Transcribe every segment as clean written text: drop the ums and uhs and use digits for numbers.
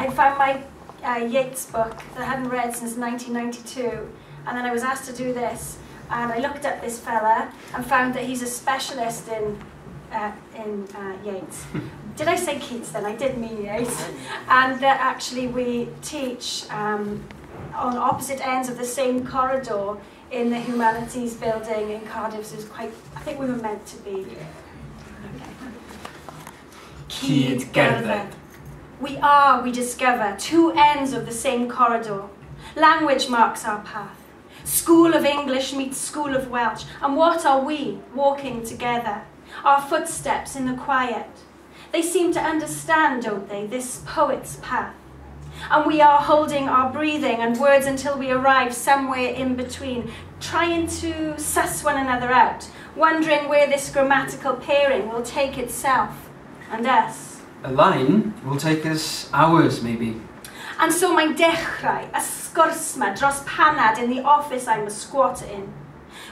I found my Yeats book that I hadn't read since 1992, and then I was asked to do this, and I looked up this fella and found that he's a specialist in Yeats. Did I say Keats then? I did mean Yeats. And that actually we teach on opposite ends of the same corridor in the Humanities building in Cardiff, so it was quite, I think we were meant to be. Cyd gerdded. We discover, two ends of the same corridor. Language marks our path. School of English meets School of Welsh. And what are we walking together? Our footsteps in the quiet. They seem to understand, don't they, this poet's path. And we are holding our breathing and words until we arrive somewhere in between, trying to suss one another out, wondering where this grammatical pairing will take itself and us. A line will take us hours, maybe. And so mae'n dechrau, y sgwrs ma dros panad in the office I'm a squatter in.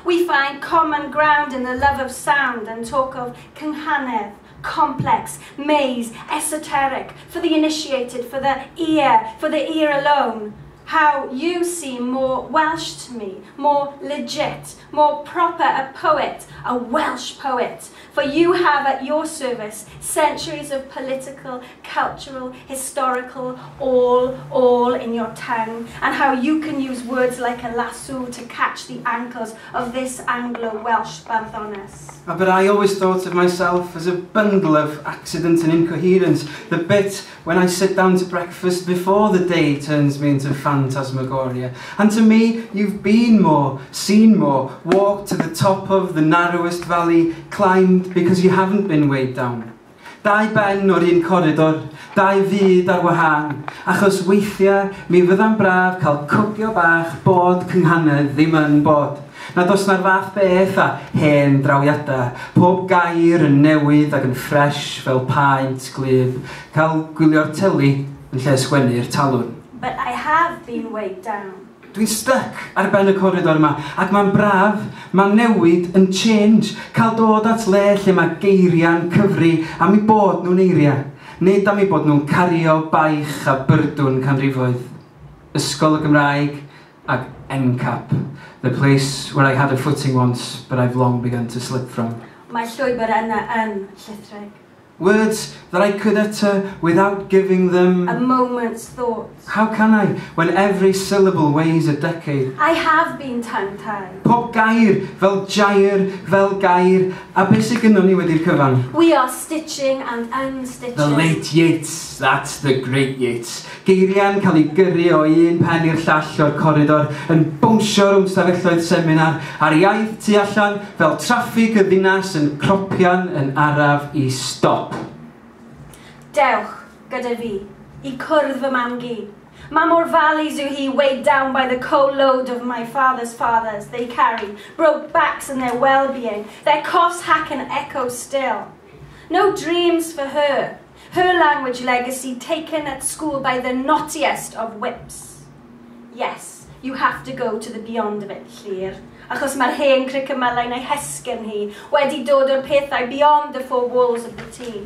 We find common ground in the love of sound and talk of cynghanedd, complex, maze, esoteric, for the initiated, for the ear alone. How you seem more Welsh to me, more legit, more proper a poet, a Welsh poet. For you have at your service centuries of political, cultural, historical, all in your tongue, and how you can use words like a lasso to catch the ankles of this Anglo-Welsh barddonus. But I always thought of myself as a bundle of accident and incoherence, the bit when I sit down to breakfast before the day turns me into phantasmagoria. And to me, you've been more, seen more, walked to the top of the narrowest valley, climbed because you haven't been weighed down. Dau ben o'r un corridor, dau fyd ar wahân, achos weithiau mi fydda'n braf cael cwgio bach bod cynghanedd ddim yn bod. Nad oes na'r fath beth a hen drawiadau, pob gair yn newydd ac yn ffres fel paent glyb, cael gwylio'r teli yn lle sgwennu'r talwn. But I have been weighed down. Dwi'n stuck ar ben y corridor yma, ac mae'n braf, mae'n newid yn change, cael dod at le lle mae geiriau'n cyfri am ei bod nhw'n eiriau, nid am ei bod nhw'n cario baich a byrdwn canrifoedd. Ysgol y Gymraeg ac NCAP, the place where I had a footing once, but I've long begun to slip from. Mae llwybr yna yn llithrig. Words that I could utter without giving them a moment's thought. How can I, when every syllable weighs a decade? I have been tongue-tied. Pob gair, fel jair, fel gair, a beth sydd gynnon ni wedi'r cyfan? We are stitching and unstitching. The late Yeats, that's the great Yeats. Geiriau'n cael ei gyrru o un pen i'r llall o'r corridor, yn bwnsio rhwng stafelloedd seminar, a'r iaith tu allan, fel traffig y ddinas yn cropian yn araf I stop. Dewch gyda fi, I cwrdd fy mam gi. Ma mor valleys yw he, weighed down by the cold load of my father's fathers. They carry, broke backs in their well-being. Their coughs hack and echo still. No dreams for her. Her language legacy taken at school by the naughtiest of whips. Yes, you have to go to the beyond of it, Llyr. Achos mae'r hen cricymylau neu hesgyn hi wedi dod o'r pethau beyond the four walls of the tŷ.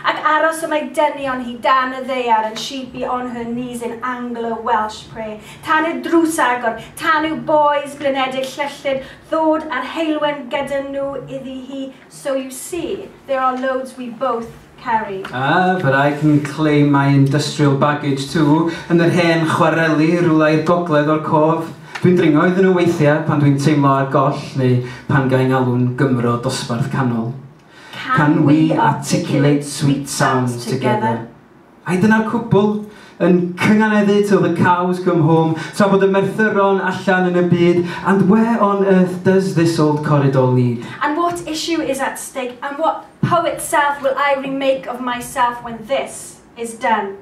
Ac aros am ei dynion hi dan y ddaear and she'd be on her knees in Anglo-Welsh prayer. Tan y drws agor, tan yw boys glynedig llellid, ddod a'r heilwen gyda nhw iddi hi. So you see, there are loads we both carry. But I can claim my industrial baggage too, yn yr hen chwareli rhywle i'r gogledd o'r cof. Dwi'n dringo iddyn nhw weithiau pan dwi'n teimlo ar goll neu pan gael alw'n Gymro dosbarth canol. Can we articulate sweet sounds together? Ai dyna'r cwbl yn cynganeddu till the cows come home, tra bod y merthyron allan yn y byd, and where on earth does this old corridor lead? And what issue is at stake, and what poet self will I remake of myself when this is done?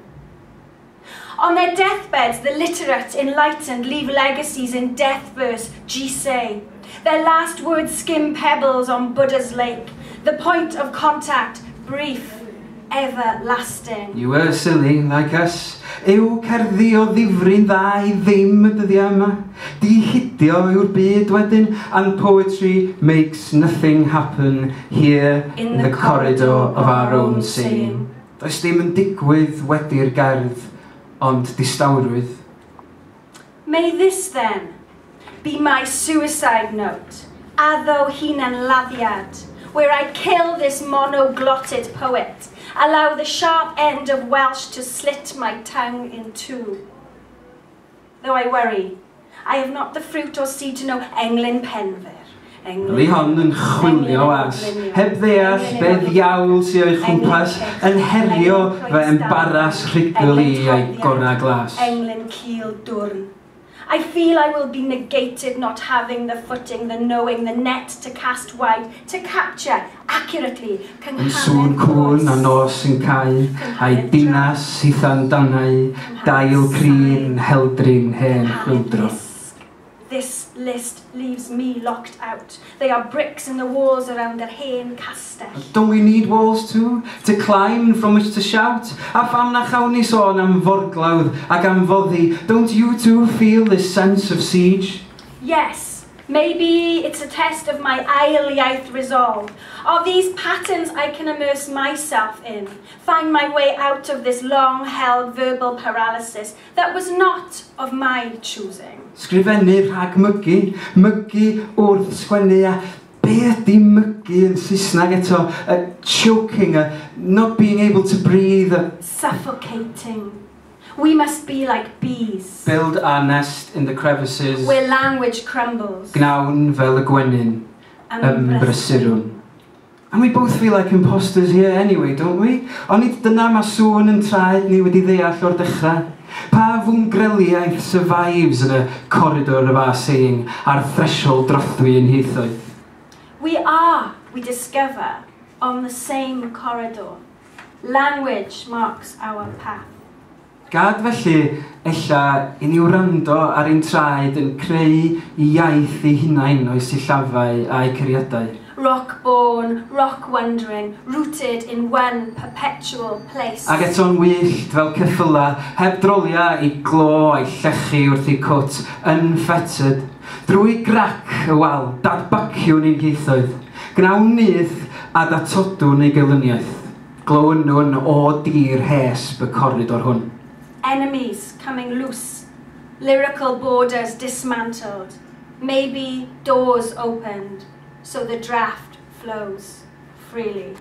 On their deathbeds, the literate, enlightened, leave legacies in death verse, G-say. Their last words skim pebbles on Buddha's lake. The point of contact, brief, everlasting. You were silly, like us. Yw cerddi o ddifri'n dda I ddim y dyddiau yma. Di hidio yw'r byd wedyn, and poetry makes nothing happen here in the corridor of our own saying. Does dim yn digwydd wedi'r gerdd, ond distawrwydd. May this, then, be my suicide note, addo hunan-laddiad, where I kill this monoglotted poet, allow the sharp end of Welsh to slit my tongue in two. Though I worry, I have not the fruit or seed to know Englyn Penfer. Li hon yn chwilio as, heb ddeall be ddiawl sy'n o'i chwmpas, yn herio fe embaras rhigol i a'i gorau glas. Englyn Ciel Dwrn. I feel I will be negated not having the footing, the knowing, the net to cast wide, to capture accurately. Yn sŵn cwn a nos yn cael, a'i dinas hithan danau, dail crin yn heldrin hen chwildro. This list leaves me locked out. They are bricks in the walls around their hen castell. Don't we need walls too? To climb and from which to shout? A pham na chawn ni sôn am forglawdd ac am foddi, don't you too feel this sense of siege? Yes, maybe it's a test of my ail-iaith resolve. Of these patterns I can immerse myself in, find my way out of this long-held verbal paralysis that was not of my choosing. Sgrifennu rhag mygu, mygu wrth sgwennu a be ydi mygu yn Saesneg eto? Choking, not being able to breathe. Suffocating. We must be like bees. Build our nest in the crevices. Where language crumbles. Gnawn fel y gwenyn, brysurwn. And we both feel like imposters here anyway, don't we? Ond dyna mae sŵn yn traed ni wedi ddeall o'r dechrau. Pa fwnggreliaeth survives yn y corridor of our saying, a'r threshold drothwy yn hithoedd? We are, we discover, on the same corridor. Language marks our path. Gad felly, ella, i ni wrando ar ein traed yn creu iaith ei hunain o'i sillafau a'i ceriadau. Rock born, rock wandering, rooted in one perpetual place. Ac eto'n wyllt fel ceffyla, heb drolia i glo a'i llechu wrth ei cwt, unfettered. Drwy grac y wal, dadbaciwn i'n hithoedd. Gnawn nydd a datodwn ei gelyniaeth. Glyw'n nhw'n o dir hesb y corridor hwn. Enemies coming loose, lyrical borders dismantled, maybe doors opened, so the draft flows freely.